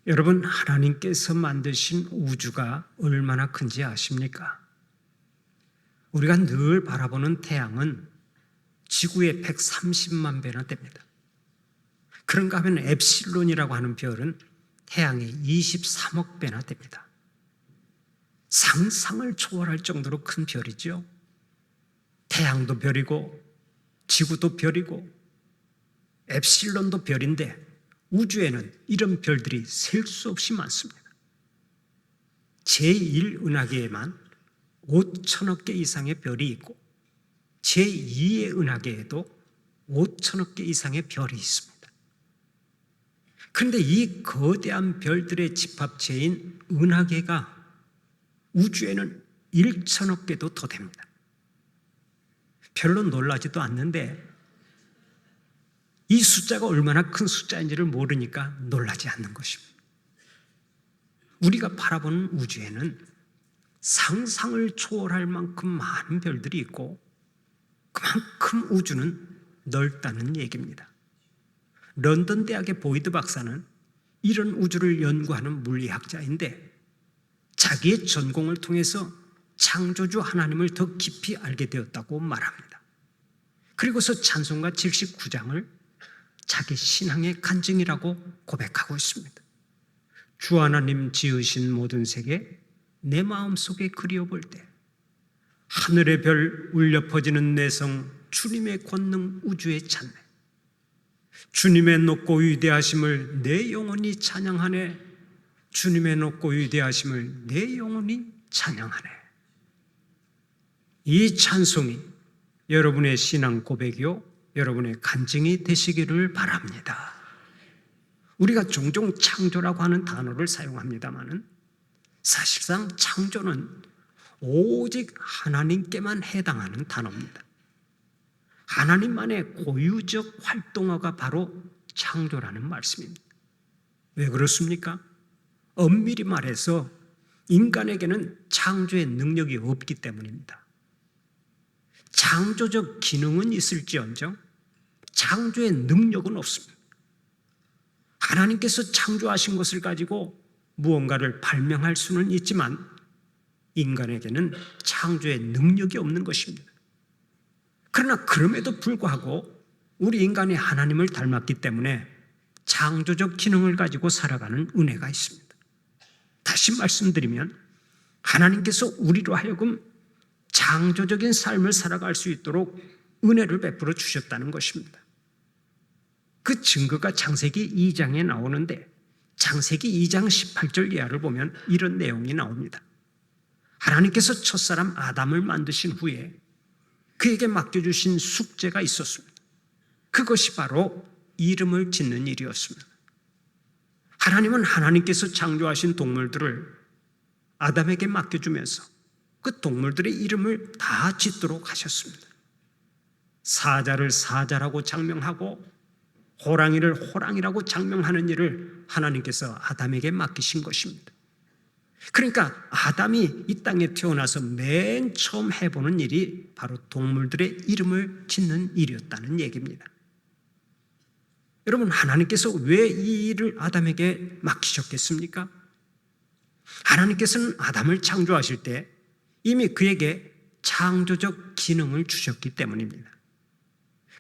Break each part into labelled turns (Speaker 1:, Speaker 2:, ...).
Speaker 1: 여러분, 하나님께서 만드신 우주가 얼마나 큰지 아십니까? 우리가 늘 바라보는 태양은 지구의 130만 배나 됩니다. 그런가 하면 엡실론이라고 하는 별은 태양의 23억 배나 됩니다. 상상을 초월할 정도로 큰 별이죠. 태양도 별이고 지구도 별이고 엡실론도 별인데 우주에는 이런 별들이 셀 수 없이 많습니다. 제1은하계에만 5천억 개 이상의 별이 있고 제2의 은하계에도 5천억 개 이상의 별이 있습니다. 그런데 이 거대한 별들의 집합체인 은하계가 우주에는 1천억 개도 더 됩니다. 별로 놀라지도 않는데 이 숫자가 얼마나 큰 숫자인지를 모르니까 놀라지 않는 것입니다. 우리가 바라보는 우주에는 상상을 초월할 만큼 많은 별들이 있고 그만큼 우주는 넓다는 얘기입니다. 런던 대학의 보이드 박사는 이런 우주를 연구하는 물리학자인데 자기의 전공을 통해서 창조주 하나님을 더 깊이 알게 되었다고 말합니다. 그리고서 찬송가 79장을 자기 신앙의 간증이라고 고백하고 있습니다. 주 하나님 지으신 모든 세계 내 마음속에 그리워볼 때 하늘의 별 울려 퍼지는 내성 주님의 권능 우주의 찬美주님의 높고 위대하심을 내 영혼이 찬양하네 주님의 높고 위대하심을 내 영혼이 찬양하네. 이 찬송이 여러분의 신앙 고백이요 여러분의 간증이 되시기를 바랍니다. 우리가 종종 창조라고 하는 단어를 사용합니다마는 사실상 창조는 오직 하나님께만 해당하는 단어입니다. 하나님만의 고유적 활동어가 바로 창조라는 말씀입니다. 왜 그렇습니까? 엄밀히 말해서 인간에게는 창조의 능력이 없기 때문입니다. 창조적 기능은 있을지언정 창조의 능력은 없습니다. 하나님께서 창조하신 것을 가지고 무언가를 발명할 수는 있지만 인간에게는 창조의 능력이 없는 것입니다. 그러나 그럼에도 불구하고 우리 인간이 하나님을 닮았기 때문에 창조적 기능을 가지고 살아가는 은혜가 있습니다. 다시 말씀드리면 하나님께서 우리로 하여금 창조적인 삶을 살아갈 수 있도록 은혜를 베풀어 주셨다는 것입니다. 그 증거가 창세기 2장에 나오는데 창세기 2장 18절 이하를 보면 이런 내용이 나옵니다. 하나님께서 첫사람 아담을 만드신 후에 그에게 맡겨주신 숙제가 있었습니다. 그것이 바로 이름을 짓는 일이었습니다. 하나님은 하나님께서 창조하신 동물들을 아담에게 맡겨주면서 그 동물들의 이름을 다 짓도록 하셨습니다. 사자를 사자라고 장명하고 호랑이를 호랑이라고 장명하는 일을 하나님께서 아담에게 맡기신 것입니다. 그러니까 아담이 이 땅에 태어나서 맨 처음 해보는 일이 바로 동물들의 이름을 짓는 일이었다는 얘기입니다. 여러분, 하나님께서 왜 이 일을 아담에게 맡기셨겠습니까? 하나님께서는 아담을 창조하실 때 이미 그에게 창조적 기능을 주셨기 때문입니다.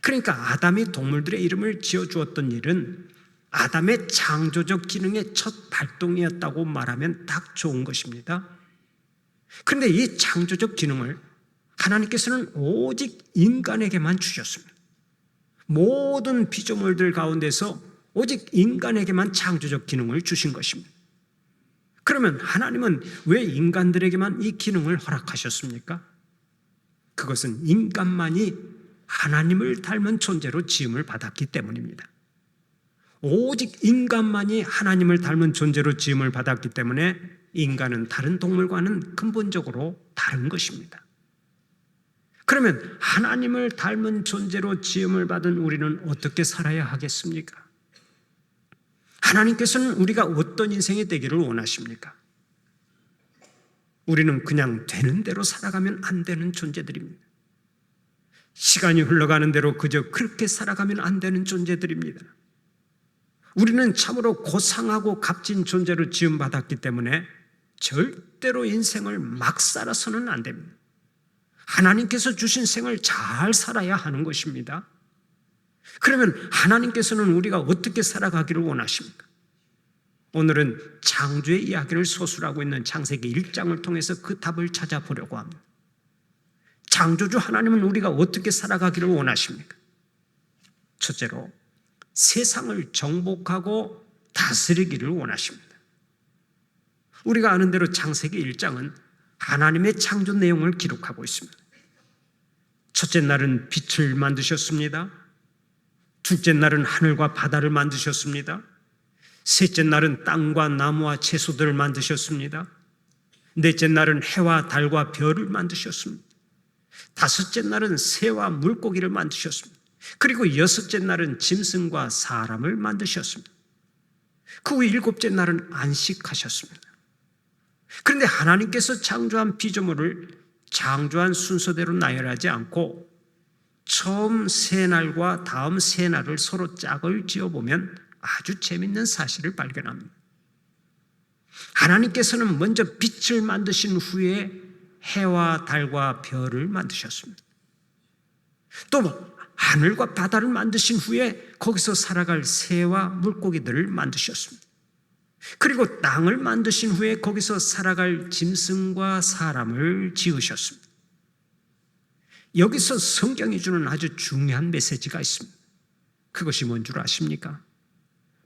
Speaker 1: 그러니까 아담이 동물들의 이름을 지어주었던 일은 아담의 창조적 기능의 첫 발동이었다고 말하면 딱 좋은 것입니다. 그런데 이 창조적 기능을 하나님께서는 오직 인간에게만 주셨습니다. 모든 피조물들 가운데서 오직 인간에게만 창조적 기능을 주신 것입니다. 그러면 하나님은 왜 인간들에게만 이 기능을 허락하셨습니까? 그것은 인간만이 하나님을 닮은 존재로 지음을 받았기 때문입니다. 오직 인간만이 하나님을 닮은 존재로 지음을 받았기 때문에 인간은 다른 동물과는 근본적으로 다른 것입니다. 그러면 하나님을 닮은 존재로 지음을 받은 우리는 어떻게 살아야 하겠습니까? 하나님께서는 우리가 어떤 인생이 되기를 원하십니까? 우리는 그냥 되는 대로 살아가면 안 되는 존재들입니다. 시간이 흘러가는 대로 그저 그렇게 살아가면 안 되는 존재들입니다. 우리는 참으로 고상하고 값진 존재로 지음받았기 때문에 절대로 인생을 막 살아서는 안 됩니다. 하나님께서 주신 생을 잘 살아야 하는 것입니다. 그러면 하나님께서는 우리가 어떻게 살아가기를 원하십니까? 오늘은 창조의 이야기를 소술하고 있는 창세기 1장을 통해서 그 답을 찾아보려고 합니다. 창조주 하나님은 우리가 어떻게 살아가기를 원하십니까? 첫째로 세상을 정복하고 다스리기를 원하십니다. 우리가 아는 대로 창세기 1장은 하나님의 창조 내용을 기록하고 있습니다. 첫째 날은 빛을 만드셨습니다. 둘째 날은 하늘과 바다를 만드셨습니다. 셋째 날은 땅과 나무와 채소들을 만드셨습니다. 넷째 날은 해와 달과 별을 만드셨습니다. 다섯째 날은 새와 물고기를 만드셨습니다. 그리고 여섯째 날은 짐승과 사람을 만드셨습니다. 그 후 일곱째 날은 안식하셨습니다. 그런데 하나님께서 창조한 피조물을 창조한 순서대로 나열하지 않고 처음 세 날과 다음 세 날을 서로 짝을 지어보면 아주 재밌는 사실을 발견합니다. 하나님께서는 먼저 빛을 만드신 후에 해와 달과 별을 만드셨습니다. 또 하늘과 바다를 만드신 후에 거기서 살아갈 새와 물고기들을 만드셨습니다. 그리고 땅을 만드신 후에 거기서 살아갈 짐승과 사람을 지으셨습니다. 여기서 성경이 주는 아주 중요한 메시지가 있습니다. 그것이 뭔 줄 아십니까?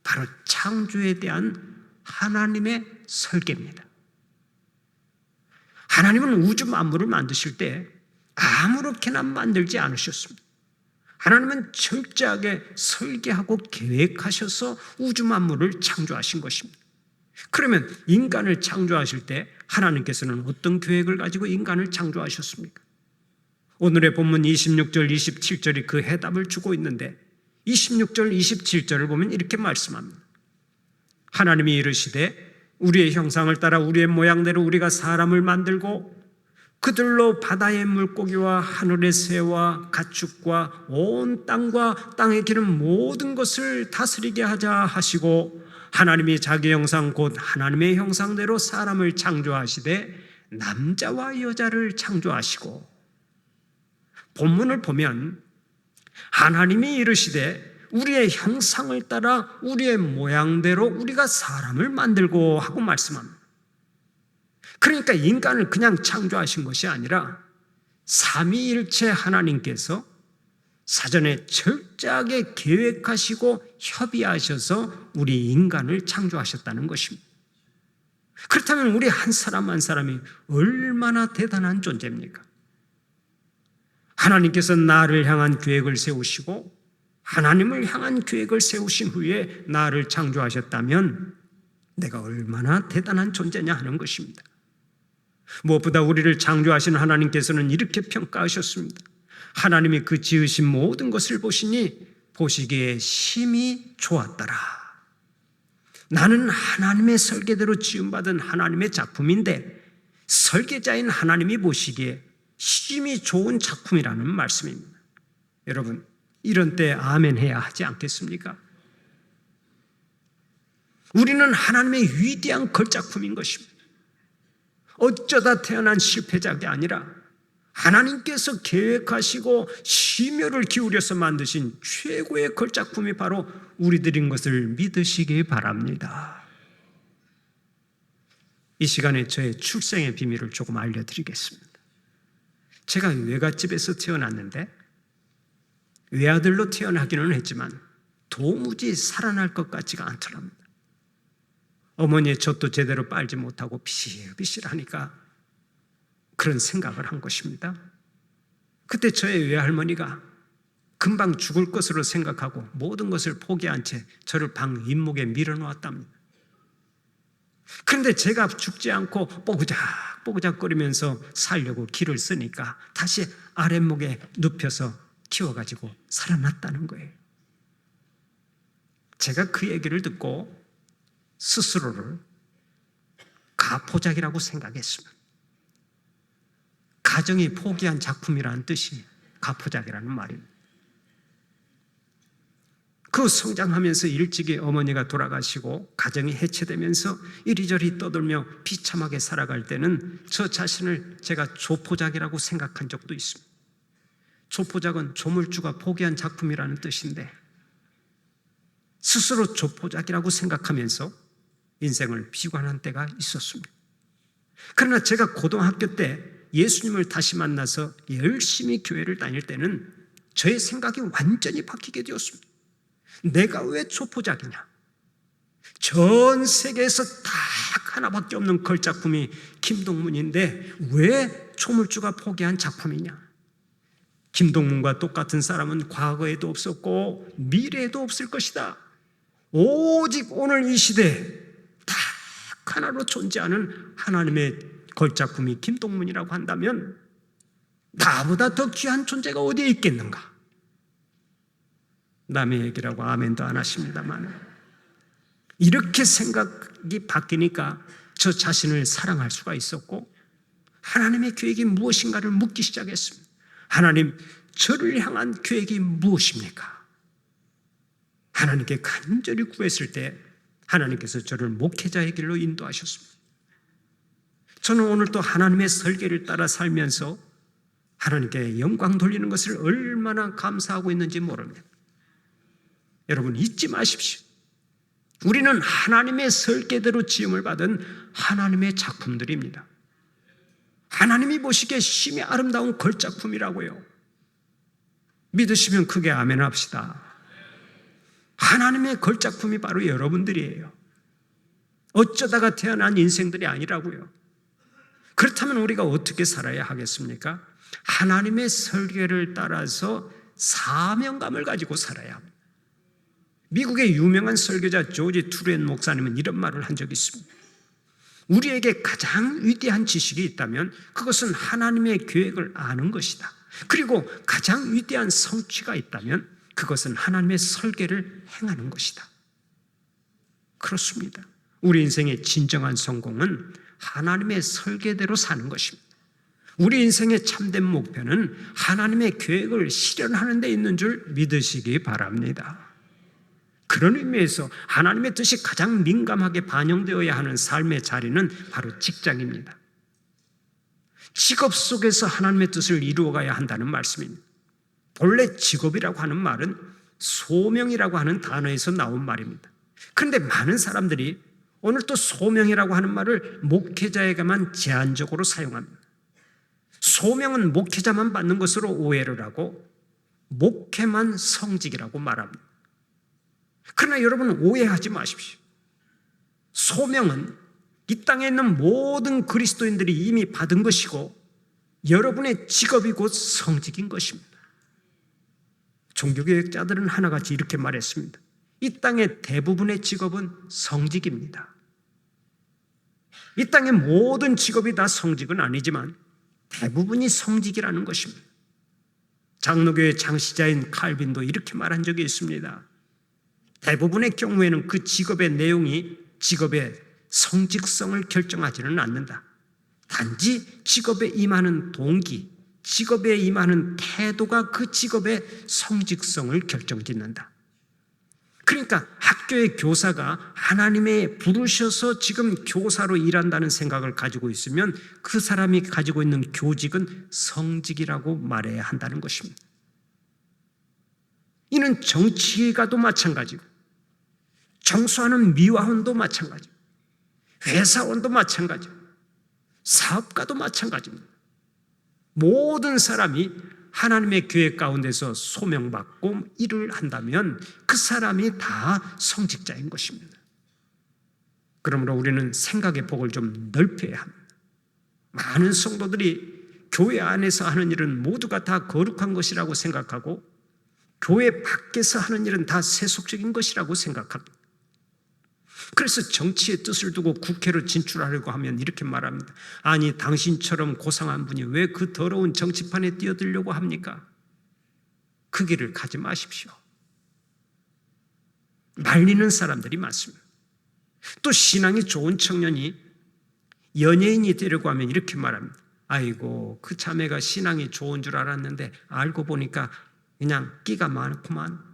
Speaker 1: 바로 창조에 대한 하나님의 설계입니다. 하나님은 우주 만물을 만드실 때 아무렇게나 만들지 않으셨습니다. 하나님은 철저하게 설계하고 계획하셔서 우주 만물을 창조하신 것입니다. 그러면 인간을 창조하실 때 하나님께서는 어떤 계획을 가지고 인간을 창조하셨습니까? 오늘의 본문 26절, 27절이 그 해답을 주고 있는데 26절, 27절을 보면 이렇게 말씀합니다. 하나님이 이르시되 우리의 형상을 따라 우리의 모양대로 우리가 사람을 만들고 그들로 바다의 물고기와 하늘의 새와 가축과 온 땅과 땅에 기는 모든 것을 다스리게 하자 하시고 하나님이 자기 형상 곧 하나님의 형상대로 사람을 창조하시되 남자와 여자를 창조하시고 본문을 보면 하나님이 이르시되 우리의 형상을 따라 우리의 모양대로 우리가 사람을 만들고 하고 말씀합니다. 그러니까 인간을 그냥 창조하신 것이 아니라 삼위일체 하나님께서 사전에 철저하게 계획하시고 협의하셔서 우리 인간을 창조하셨다는 것입니다. 그렇다면 우리 한 사람 한 사람이 얼마나 대단한 존재입니까? 하나님께서 나를 향한 계획을 세우시고 하나님을 향한 계획을 세우신 후에 나를 창조하셨다면 내가 얼마나 대단한 존재냐 하는 것입니다. 무엇보다 우리를 창조하신 하나님께서는 이렇게 평가하셨습니다. 하나님이 그 지으신 모든 것을 보시니 보시기에 심히 좋았더라. 나는 하나님의 설계대로 지음받은 하나님의 작품인데 설계자인 하나님이 보시기에 심히 좋은 작품이라는 말씀입니다. 여러분, 이런 때 아멘 해야 하지 않겠습니까? 우리는 하나님의 위대한 걸작품인 것입니다. 어쩌다 태어난 실패작이 아니라 하나님께서 계획하시고 심혈을 기울여서 만드신 최고의 걸작품이 바로 우리들인 것을 믿으시기 바랍니다. 이 시간에 저의 출생의 비밀을 조금 알려드리겠습니다. 제가 외갓집에서 태어났는데 외아들로 태어나기는 했지만 도무지 살아날 것 같지가 않더랍니다. 어머니의 젖도 제대로 빨지 못하고 비실비실하니까 그런 생각을 한 것입니다. 그때 저의 외할머니가 금방 죽을 것으로 생각하고 모든 것을 포기한 채 저를 방 윗목에 밀어놓았답니다. 그런데 제가 죽지 않고 뽀그작뽀그작거리면서 살려고 기를 쓰니까 다시 아랫목에 눕혀서 키워가지고 살아났다는 거예요. 제가 그 얘기를 듣고 스스로를 가포작이라고 생각했습니다. 가정이 포기한 작품이라는 뜻이 가포작이라는 말입니다. 그 성장하면서 일찍이 어머니가 돌아가시고 가정이 해체되면서 이리저리 떠돌며 비참하게 살아갈 때는 저 자신을 제가 조포작이라고 생각한 적도 있습니다. 조포작은 조물주가 포기한 작품이라는 뜻인데 스스로 조포작이라고 생각하면서 인생을 비관한 때가 있었습니다. 그러나 제가 고등학교 때 예수님을 다시 만나서 열심히 교회를 다닐 때는 저의 생각이 완전히 바뀌게 되었습니다. 내가 왜 조포작이냐? 전 세계에서 딱 하나밖에 없는 걸작품이 김동문인데 왜 조물주가 포기한 작품이냐? 김동문과 똑같은 사람은 과거에도 없었고 미래에도 없을 것이다. 오직 오늘 이 시대에 딱 하나로 존재하는 하나님의 걸작품이 김동문이라고 한다면 나보다 더 귀한 존재가 어디에 있겠는가? 남의 얘기라고 아멘도 안 하십니다만 이렇게 생각이 바뀌니까 저 자신을 사랑할 수가 있었고 하나님의 계획이 무엇인가를 묻기 시작했습니다. 하나님, 저를 향한 계획이 무엇입니까? 하나님께 간절히 구했을 때 하나님께서 저를 목회자의 길로 인도하셨습니다. 저는 오늘 또 하나님의 설계를 따라 살면서 하나님께 영광 돌리는 것을 얼마나 감사하고 있는지 모릅니다. 여러분 잊지 마십시오. 우리는 하나님의 설계대로 지음을 받은 하나님의 작품들입니다. 하나님이 보시기에 심히 아름다운 걸작품이라고요. 믿으시면 크게 아멘 합시다. 하나님의 걸작품이 바로 여러분들이에요. 어쩌다가 태어난 인생들이 아니라고요. 그렇다면 우리가 어떻게 살아야 하겠습니까? 하나님의 설계를 따라서 사명감을 가지고 살아야 합니다. 미국의 유명한 설교자 조지 투렌 목사님은 이런 말을 한 적이 있습니다. 우리에게 가장 위대한 지식이 있다면 그것은 하나님의 계획을 아는 것이다. 그리고 가장 위대한 성취가 있다면 그것은 하나님의 설계를 행하는 것이다. 그렇습니다. 우리 인생의 진정한 성공은 하나님의 설계대로 사는 것입니다. 우리 인생의 참된 목표는 하나님의 계획을 실현하는 데 있는 줄 믿으시기 바랍니다. 그런 의미에서 하나님의 뜻이 가장 민감하게 반영되어야 하는 삶의 자리는 바로 직장입니다. 직업 속에서 하나님의 뜻을 이루어가야 한다는 말씀입니다. 본래 직업이라고 하는 말은 소명이라고 하는 단어에서 나온 말입니다. 그런데 많은 사람들이 오늘 또 소명이라고 하는 말을 목회자에게만 제한적으로 사용합니다. 소명은 목회자만 받는 것으로 오해를 하고 목회만 성직이라고 말합니다. 그러나 여러분 오해하지 마십시오. 소명은 이 땅에 있는 모든 그리스도인들이 이미 받은 것이고 여러분의 직업이 곧 성직인 것입니다. 종교개혁자들은 하나같이 이렇게 말했습니다. 이 땅의 대부분의 직업은 성직입니다. 이 땅의 모든 직업이 다 성직은 아니지만 대부분이 성직이라는 것입니다. 장로교의 장시자인 칼빈도 이렇게 말한 적이 있습니다. 대부분의 경우에는 그 직업의 내용이 직업의 성직성을 결정하지는 않는다. 단지 직업에 임하는 동기, 직업에 임하는 태도가 그 직업의 성직성을 결정짓는다. 그러니까 학교의 교사가 하나님의 부르셔서 지금 교사로 일한다는 생각을 가지고 있으면 그 사람이 가지고 있는 교직은 성직이라고 말해야 한다는 것입니다. 이는 정치가도 마찬가지고 정수하는 미화원도 마찬가지고 회사원도 마찬가지고 사업가도 마찬가지입니다. 모든 사람이 하나님의 계획 가운데서 소명받고 일을 한다면 그 사람이 다 성직자인 것입니다. 그러므로 우리는 생각의 폭을 좀 넓혀야 합니다. 많은 성도들이 교회 안에서 하는 일은 모두가 다 거룩한 것이라고 생각하고 교회 밖에서 하는 일은 다 세속적인 것이라고 생각합니다. 그래서 정치의 뜻을 두고 국회로 진출하려고 하면 이렇게 말합니다. 아니 당신처럼 고상한 분이 왜 그 더러운 정치판에 뛰어들려고 합니까? 그 길을 가지 마십시오. 말리는 사람들이 많습니다. 또 신앙이 좋은 청년이 연예인이 되려고 하면 이렇게 말합니다. 아이고 그 자매가 신앙이 좋은 줄 알았는데 알고 보니까 그냥 끼가 많구만.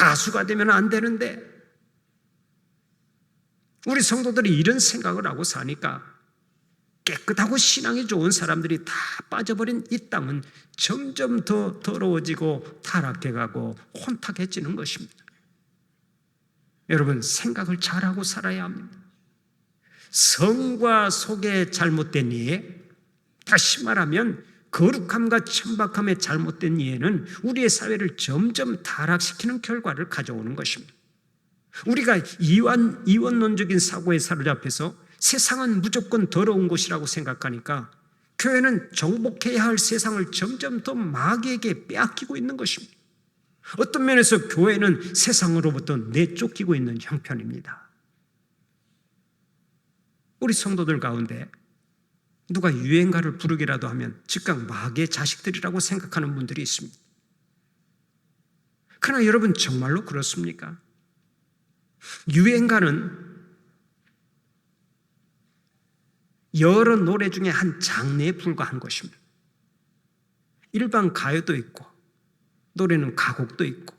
Speaker 1: 가수가 되면 안 되는데 우리 성도들이 이런 생각을 하고 사니까 깨끗하고 신앙이 좋은 사람들이 다 빠져버린 이 땅은 점점 더 더러워지고 타락해가고 혼탁해지는 것입니다. 여러분, 생각을 잘하고 살아야 합니다. 성과 속의 잘못된 이해, 다시 말하면 거룩함과 천박함의 잘못된 이해는 우리의 사회를 점점 타락시키는 결과를 가져오는 것입니다. 우리가 이원론적인 사고에 사로잡혀서 세상은 무조건 더러운 곳이라고 생각하니까 교회는 정복해야 할 세상을 점점 더 마귀에게 빼앗기고 있는 것입니다. 어떤 면에서 교회는 세상으로부터 내쫓기고 있는 형편입니다. 우리 성도들 가운데 누가 유행가를 부르기라도 하면 즉각 마귀의 자식들이라고 생각하는 분들이 있습니다. 그러나 여러분, 정말로 그렇습니까? 유행가는 여러 노래 중에 한 장르에 불과한 것입니다. 일반 가요도 있고, 노래는 가곡도 있고,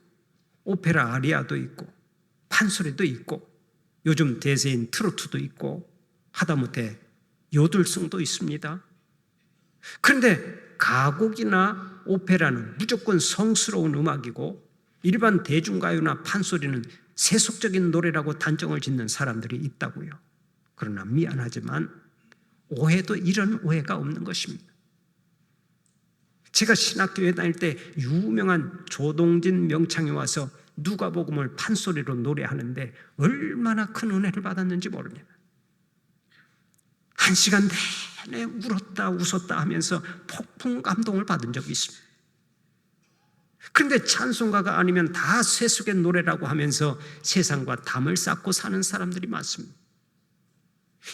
Speaker 1: 오페라 아리아도 있고, 판소리도 있고, 요즘 대세인 트로트도 있고, 하다못해 요들송도 있습니다. 그런데 가곡이나 오페라는 무조건 성스러운 음악이고, 일반 대중가요나 판소리는 세속적인 노래라고 단정을 짓는 사람들이 있다고요. 그러나 미안하지만 오해도 이런 오해가 없는 것입니다. 제가 신학교에 다닐 때 유명한 조동진 명창이 와서 누가복음을 판소리로 노래하는데 얼마나 큰 은혜를 받았는지 모릅니다. 1시간 내내 울었다 웃었다 하면서 폭풍 감동을 받은 적이 있습니다. 그런데 찬송가가 아니면 다 세속의 노래라고 하면서 세상과 담을 쌓고 사는 사람들이 많습니다.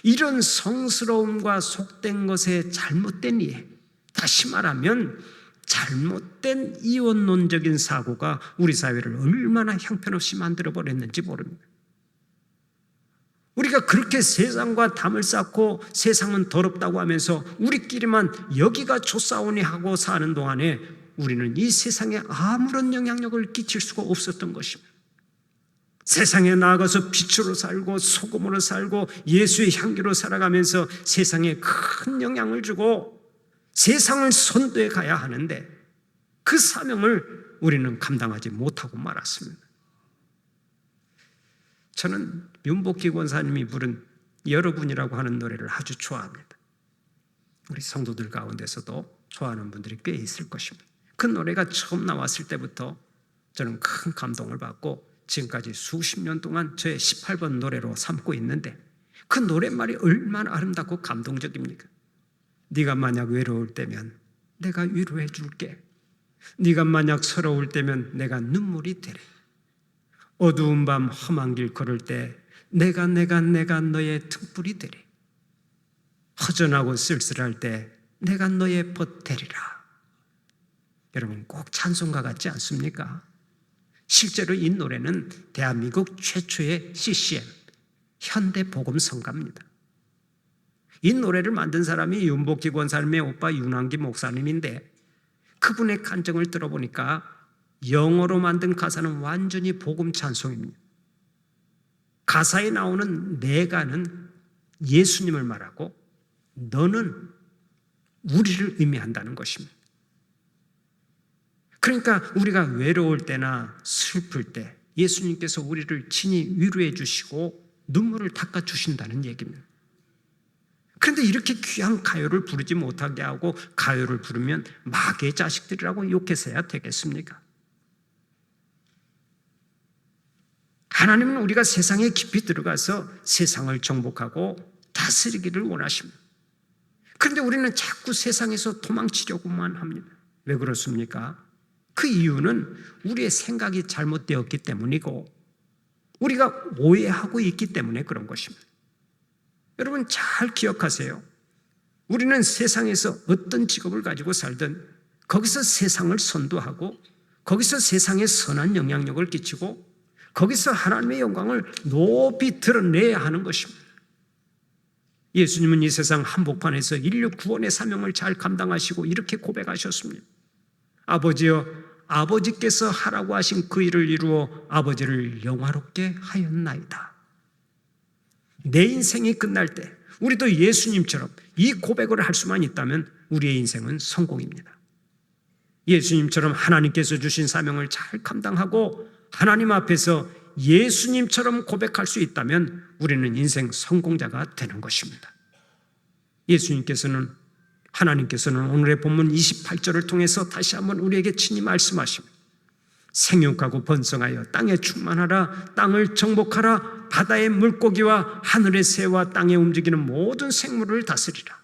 Speaker 1: 이런 성스러움과 속된 것의 잘못된 이해, 다시 말하면 잘못된 이원론적인 사고가 우리 사회를 얼마나 형편없이 만들어버렸는지 모릅니다. 우리가 그렇게 세상과 담을 쌓고 세상은 더럽다고 하면서 우리끼리만 여기가 좋사오니 하고 사는 동안에 우리는 이 세상에 아무런 영향력을 끼칠 수가 없었던 것입니다. 세상에 나아가서 빛으로 살고 소금으로 살고 예수의 향기로 살아가면서 세상에 큰 영향을 주고 세상을 선도해 가야 하는데 그 사명을 우리는 감당하지 못하고 말았습니다. 저는 윤복희 권사님이 부른 여러분이라고 하는 노래를 아주 좋아합니다. 우리 성도들 가운데서도 좋아하는 분들이 꽤 있을 것입니다. 그 노래가 처음 나왔을 때부터 저는 큰 감동을 받고 지금까지 수십 년 동안 저의 18번 노래로 삼고 있는데 그 노랫말이 얼마나 아름답고 감동적입니까? 네가 만약 외로울 때면 내가 위로해 줄게. 네가 만약 서러울 때면 내가 눈물이 되리. 어두운 밤 험한 길 걸을 때 내가 너의 등불이 되리. 허전하고 쓸쓸할 때 내가 너의 벗 되리라. 여러분, 꼭 찬송가 같지 않습니까? 실제로 이 노래는 대한민국 최초의 CCM, 현대복음성가입니다. 이 노래를 만든 사람이 윤복희 권사님의 오빠 윤한기 목사님인데 그분의 간증을 들어보니까 영어로 만든 가사는 완전히 복음 찬송입니다. 가사에 나오는 내가는 예수님을 말하고 너는 우리를 의미한다는 것입니다. 그러니까 우리가 외로울 때나 슬플 때 예수님께서 우리를 친히 위로해 주시고 눈물을 닦아 주신다는 얘기입니다. 그런데 이렇게 귀한 가요를 부르지 못하게 하고 가요를 부르면 마귀의 자식들이라고 욕해서야 되겠습니까? 하나님은 우리가 세상에 깊이 들어가서 세상을 정복하고 다스리기를 원하십니다. 그런데 우리는 자꾸 세상에서 도망치려고만 합니다. 왜 그렇습니까? 그 이유는 우리의 생각이 잘못되었기 때문이고 우리가 오해하고 있기 때문에 그런 것입니다. 여러분 잘 기억하세요. 우리는 세상에서 어떤 직업을 가지고 살든 거기서 세상을 선도하고 거기서 세상에 선한 영향력을 끼치고 거기서 하나님의 영광을 높이 드러내야 하는 것입니다. 예수님은 이 세상 한복판에서 인류 구원의 사명을 잘 감당하시고 이렇게 고백하셨습니다. 아버지여, 아버지께서 하라고 하신 그 일을 이루어 아버지를 영화롭게 하였나이다. 내 인생이 끝날 때 우리도 예수님처럼 이 고백을 할 수만 있다면 우리의 인생은 성공입니다. 예수님처럼 하나님께서 주신 사명을 잘 감당하고 하나님 앞에서 예수님처럼 고백할 수 있다면 우리는 인생 성공자가 되는 것입니다. 하나님께서는 오늘의 본문 28절을 통해서 다시 한번 우리에게 친히 말씀하십니다. 생육하고 번성하여 땅에 충만하라. 땅을 정복하라. 바다의 물고기와 하늘의 새와 땅에 움직이는 모든 생물을 다스리라.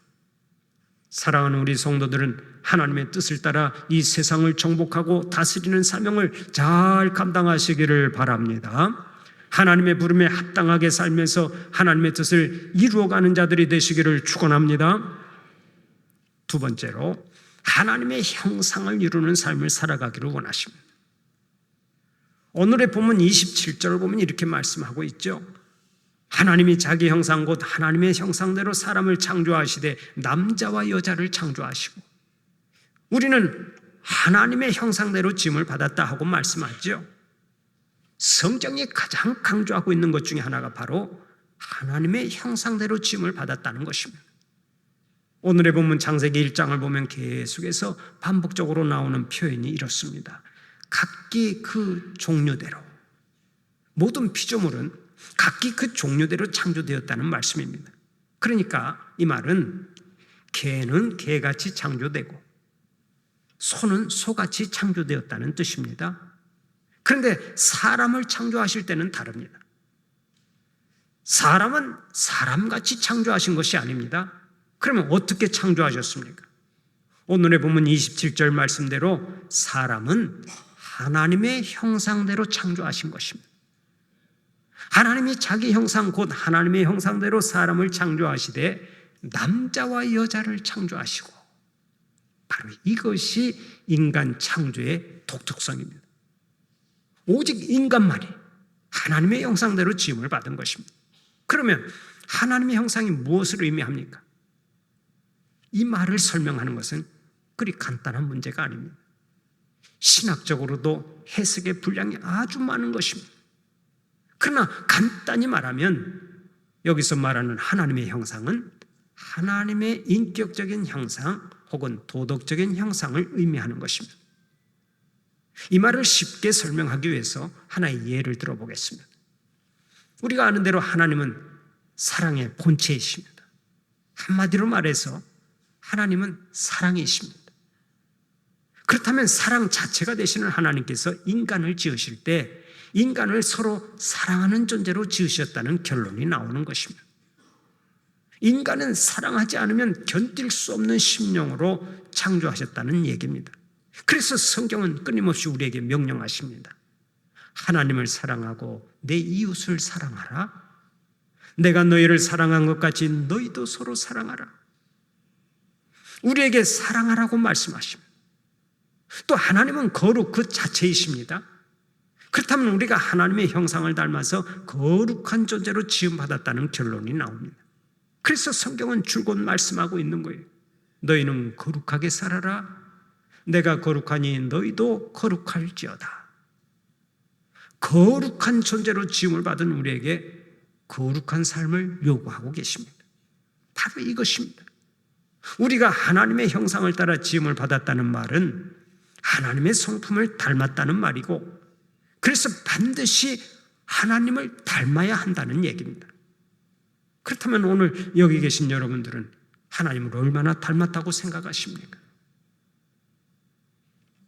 Speaker 1: 사랑하는 우리 성도들은 하나님의 뜻을 따라 이 세상을 정복하고 다스리는 사명을 잘 감당하시기를 바랍니다. 하나님의 부름에 합당하게 살면서 하나님의 뜻을 이루어가는 자들이 되시기를 축원합니다. 두 번째로, 하나님의 형상을 이루는 삶을 살아가기를 원하십니다. 오늘의 본문 27절을 보면 이렇게 말씀하고 있죠. 하나님이 자기 형상 곧 하나님의 형상대로 사람을 창조하시되 남자와 여자를 창조하시고, 우리는 하나님의 형상대로 지음을 받았다 하고 말씀하죠. 성경이 가장 강조하고 있는 것 중에 하나가 바로 하나님의 형상대로 지음을 받았다는 것입니다. 오늘의 본문 창세기 1장을 보면 계속해서 반복적으로 나오는 표현이 이렇습니다. 각기 그 종류대로, 모든 피조물은 각기 그 종류대로 창조되었다는 말씀입니다. 그러니까 이 말은 개는 개같이 창조되고 소는 소같이 창조되었다는 뜻입니다. 그런데 사람을 창조하실 때는 다릅니다. 사람은 사람같이 창조하신 것이 아닙니다. 그러면 어떻게 창조하셨습니까? 오늘의 본문 27절 말씀대로 사람은 하나님의 형상대로 창조하신 것입니다. 하나님이 자기 형상 곧 하나님의 형상대로 사람을 창조하시되 남자와 여자를 창조하시고, 바로 이것이 인간 창조의 독특성입니다. 오직 인간만이 하나님의 형상대로 지음을 받은 것입니다. 그러면 하나님의 형상이 무엇을 의미합니까? 이 말을 설명하는 것은 그리 간단한 문제가 아닙니다. 신학적으로도 해석의 분량이 아주 많은 것입니다. 그러나 간단히 말하면 여기서 말하는 하나님의 형상은 하나님의 인격적인 형상 혹은 도덕적인 형상을 의미하는 것입니다. 이 말을 쉽게 설명하기 위해서 하나의 예를 들어보겠습니다. 우리가 아는 대로 하나님은 사랑의 본체이십니다. 한마디로 말해서 하나님은 사랑이십니다. 그렇다면 사랑 자체가 되시는 하나님께서 인간을 지으실 때 인간을 서로 사랑하는 존재로 지으셨다는 결론이 나오는 것입니다. 인간은 사랑하지 않으면 견딜 수 없는 심령으로 창조하셨다는 얘기입니다. 그래서 성경은 끊임없이 우리에게 명령하십니다. 하나님을 사랑하고 내 이웃을 사랑하라. 내가 너희를 사랑한 것 같이 너희도 서로 사랑하라. 우리에게 사랑하라고 말씀하십니다. 또 하나님은 거룩 그 자체이십니다. 그렇다면 우리가 하나님의 형상을 닮아서 거룩한 존재로 지음받았다는 결론이 나옵니다. 그래서 성경은 줄곧 말씀하고 있는 거예요. 너희는 거룩하게 살아라. 내가 거룩하니 너희도 거룩할지어다. 거룩한 존재로 지음을 받은 우리에게 거룩한 삶을 요구하고 계십니다. 바로 이것입니다. 우리가 하나님의 형상을 따라 지음을 받았다는 말은 하나님의 성품을 닮았다는 말이고, 그래서 반드시 하나님을 닮아야 한다는 얘기입니다. 그렇다면 오늘 여기 계신 여러분들은 하나님을 얼마나 닮았다고 생각하십니까?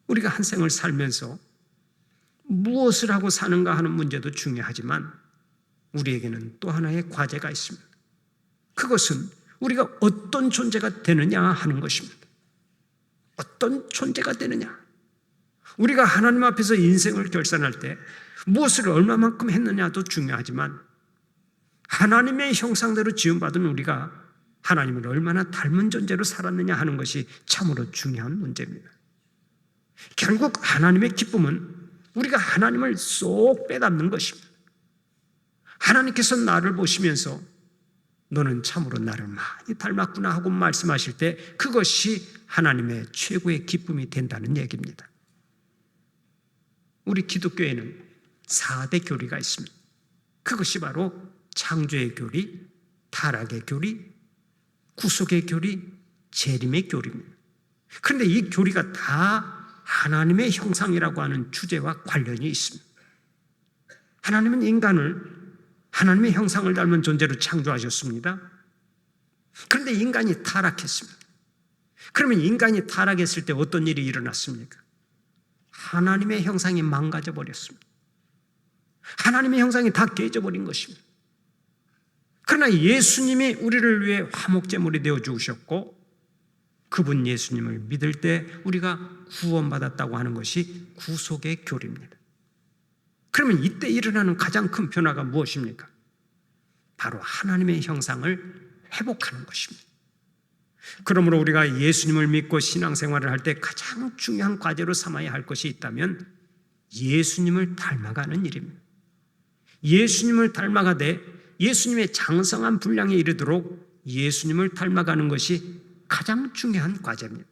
Speaker 1: 우리가 한 생을 살면서 무엇을 하고 사는가 하는 문제도 중요하지만 우리에게는 또 하나의 과제가 있습니다. 그것은 우리가 어떤 존재가 되느냐 하는 것입니다. 어떤 존재가 되느냐. 우리가 하나님 앞에서 인생을 결산할 때 무엇을 얼마만큼 했느냐도 중요하지만 하나님의 형상대로 지음받은 우리가 하나님을 얼마나 닮은 존재로 살았느냐 하는 것이 참으로 중요한 문제입니다. 결국 하나님의 기쁨은 우리가 하나님을 쏙 빼닮는 것입니다. 하나님께서 나를 보시면서 너는 참으로 나를 많이 닮았구나 하고 말씀하실 때 그것이 하나님의 최고의 기쁨이 된다는 얘기입니다. 우리 기독교에는 4대 교리가 있습니다. 그것이 바로 창조의 교리, 타락의 교리, 구속의 교리, 재림의 교리입니다. 그런데 이 교리가 다 하나님의 형상이라고 하는 주제와 관련이 있습니다. 하나님은 인간을 하나님의 형상을 닮은 존재로 창조하셨습니다. 그런데 인간이 타락했습니다. 그러면 인간이 타락했을 때 어떤 일이 일어났습니까? 하나님의 형상이 망가져 버렸습니다. 하나님의 형상이 다 깨져버린 것입니다. 그러나 예수님이 우리를 위해 화목제물이 되어 주셨고 그분 예수님을 믿을 때 우리가 구원받았다고 하는 것이 구속의 교리입니다. 그러면 이때 일어나는 가장 큰 변화가 무엇입니까? 바로 하나님의 형상을 회복하는 것입니다. 그러므로 우리가 예수님을 믿고 신앙생활을 할 때 가장 중요한 과제로 삼아야 할 것이 있다면 예수님을 닮아가는 일입니다. 예수님을 닮아가되 예수님의 장성한 분량에 이르도록 예수님을 닮아가는 것이 가장 중요한 과제입니다.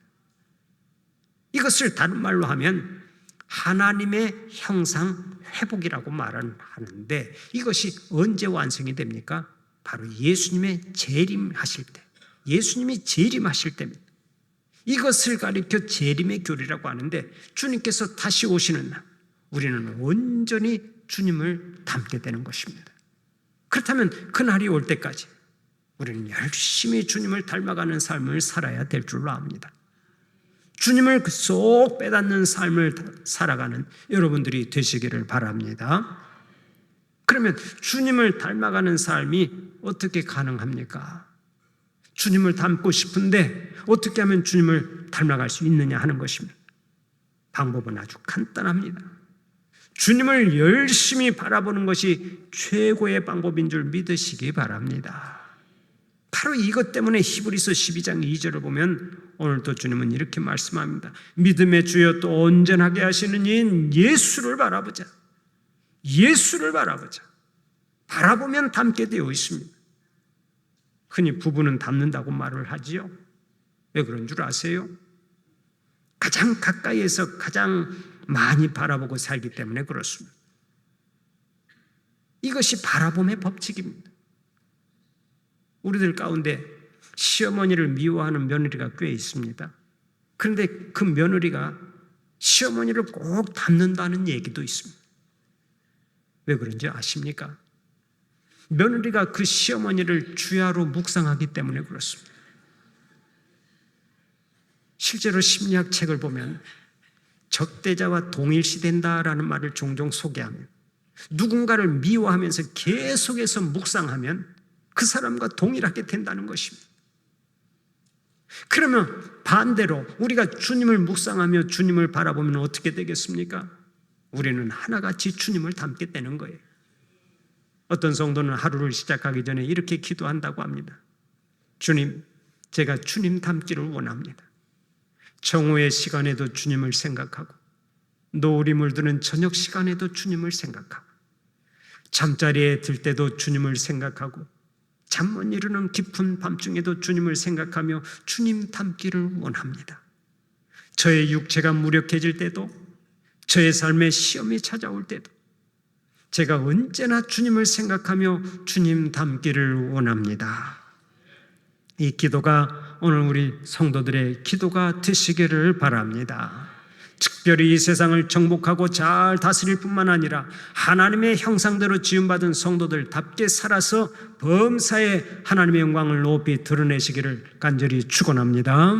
Speaker 1: 이것을 다른 말로 하면 하나님의 형상 회복이라고 말하는데 이것이 언제 완성이 됩니까? 바로 예수님의 재림하실 때, 예수님이 재림하실 때입니다. 이것을 가리켜 재림의 교리라고 하는데 주님께서 다시 오시는 날 우리는 온전히 주님을 닮게 되는 것입니다. 그렇다면 그날이 올 때까지 우리는 열심히 주님을 닮아가는 삶을 살아야 될 줄로 압니다. 주님을 쏙 빼닫는 삶을 살아가는 여러분들이 되시기를 바랍니다. 그러면 주님을 닮아가는 삶이 어떻게 가능합니까? 주님을 닮고 싶은데 어떻게 하면 주님을 닮아갈 수 있느냐 하는 것입니다. 방법은 아주 간단합니다. 주님을 열심히 바라보는 것이 최고의 방법인 줄 믿으시기 바랍니다. 바로 이것 때문에 히브리서 12장 2절을 보면 오늘도 주님은 이렇게 말씀합니다. 믿음의 주여 또 온전하게 하시는 이인 예수를 바라보자. 예수를 바라보자. 바라보면 닮게 되어 있습니다. 흔히 부부는 닮는다고 말을 하지요. 왜 그런 줄 아세요? 가장 가까이에서 가장 많이 바라보고 살기 때문에 그렇습니다. 이것이 바라봄의 법칙입니다. 우리들 가운데 시어머니를 미워하는 며느리가 꽤 있습니다. 그런데 그 며느리가 시어머니를 꼭 닮는다는 얘기도 있습니다. 왜 그런지 아십니까? 며느리가 그 시어머니를 주야로 묵상하기 때문에 그렇습니다. 실제로 심리학 책을 보면 적대자와 동일시된다라는 말을 종종 소개하면 누군가를 미워하면서 계속해서 묵상하면 그 사람과 동일하게 된다는 것입니다. 그러면 반대로 우리가 주님을 묵상하며 주님을 바라보면 어떻게 되겠습니까? 우리는 하나같이 주님을 닮게 되는 거예요. 어떤 성도는 하루를 시작하기 전에 이렇게 기도한다고 합니다. 주님, 제가 주님 닮기를 원합니다. 정오의 시간에도 주님을 생각하고 노을이 물드는 저녁 시간에도 주님을 생각하고 잠자리에 들 때도 주님을 생각하고 잠 못 이루는 깊은 밤중에도 주님을 생각하며 주님 닮기를 원합니다. 저의 육체가 무력해질 때도 저의 삶에 시험이 찾아올 때도 제가 언제나 주님을 생각하며 주님 닮기를 원합니다. 이 기도가 오늘 우리 성도들의 기도가 되시기를 바랍니다. 특별히 이 세상을 정복하고 잘 다스릴 뿐만 아니라 하나님의 형상대로 지음받은 성도들답게 살아서 범사에 하나님의 영광을 높이 드러내시기를 간절히 축원합니다.